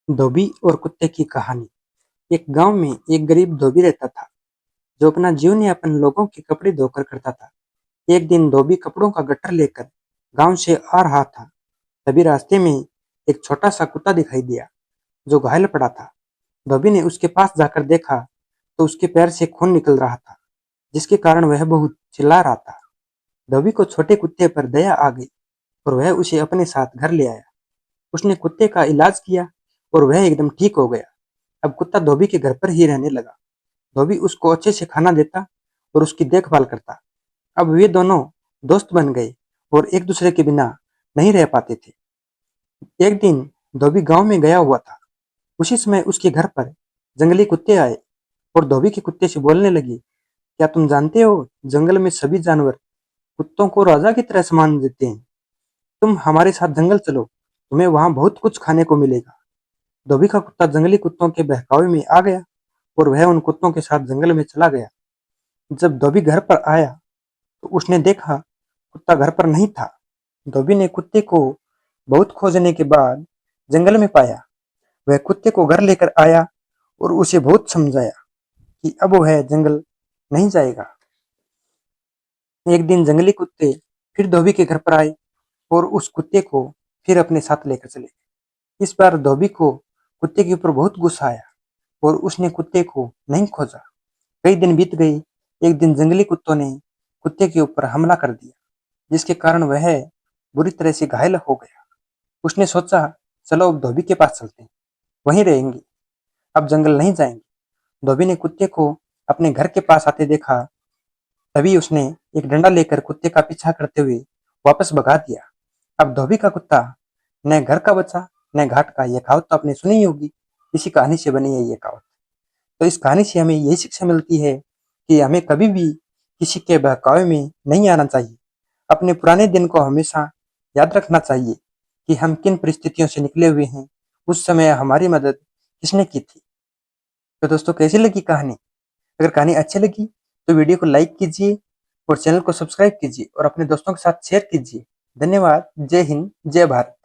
धोबी और कुत्ते की कहानी। एक गांव में एक गरीब धोबी रहता था, जो अपना जीवन यापन लोगों के कपड़े धोकर करता था। एक दिन धोबी कपड़ों का गट्ठर लेकर गांव से आ रहा था। तभी रास्ते में एक छोटा सा कुत्ता दिखाई दिया, जो घायल पड़ा था। धोबी ने उसके पास जाकर देखा तो उसके पैर से खून निकल रहा था, जिसके कारण वह बहुत चिल्ला रहा था। धोबी को छोटे कुत्ते पर दया आ गई और वह उसे अपने साथ घर ले आया। उसने कुत्ते का इलाज किया और वह एकदम ठीक हो गया। अब कुत्ता धोबी के घर पर ही रहने लगा। धोबी उसको अच्छे से खाना देता और उसकी देखभाल करता। अब वे दोनों दोस्त बन गए और एक दूसरे के बिना नहीं रह पाते थे। एक दिन धोबी गांव में गया हुआ था। उसी समय उसके घर पर जंगली कुत्ते आए और धोबी के कुत्ते से बोलने लगे, क्या तुम जानते हो, जंगल में सभी जानवर कुत्तों को राजा की तरह सम्मान देते हैं। तुम हमारे साथ जंगल चलो, तुम्हें वहां बहुत कुछ खाने को मिलेगा। धोबी का कुत्ता जंगली कुत्तों के बहकावे में आ गया और वह उन कुत्तों के साथ जंगल में चला गया। जब धोबी घर पर आया तो उसने देखा कुत्ता घर पर नहीं था। धोबी ने कुत्ते को बहुत खोजने के बाद जंगल में पाया। वह कुत्ते को घर लेकर आया और उसे बहुत समझाया कि अब वह जंगल नहीं जाएगा। एक दिन जंगली कुत्ते फिर धोबी के घर पर आए और उस कुत्ते को फिर अपने साथ लेकर चले गए। इस बार धोबी को कुत्ते के ऊपर बहुत गुस्सा आया और उसने कुत्ते को नहीं खोजा। कई दिन बीत गए। एक दिन जंगली कुत्तों ने कुत्ते के ऊपर हमला कर दिया, जिसके कारण वह बुरी तरह से घायल हो गया। उसने सोचा, चलो अब धोबी के पास चलते हैं, वहीं रहेंगे, अब जंगल नहीं जाएंगे। धोबी ने कुत्ते को अपने घर के पास आते देखा। तभी उसने एक डंडा लेकर कुत्ते का पीछा करते हुए वापस भगा दिया। अब धोबी का कुत्ता न घर का बचा न घाट का। यह कहावत तो आपने सुनी ही होगी। इसी कहानी से बनी है ये कहावत। तो इस कहानी से हमें यही शिक्षा मिलती है कि हमें कभी भी किसी के बहकावे में नहीं आना चाहिए। अपने पुराने दिन को हमेशा याद रखना चाहिए कि हम किन परिस्थितियों से निकले हुए हैं, उस समय हमारी मदद किसने की थी। तो दोस्तों, कैसी लगी कहानी? अगर कहानी अच्छी लगी तो वीडियो को लाइक कीजिए और चैनल को सब्सक्राइब कीजिए और अपने दोस्तों के साथ शेयर कीजिए। धन्यवाद। जय हिंद, जय भारत।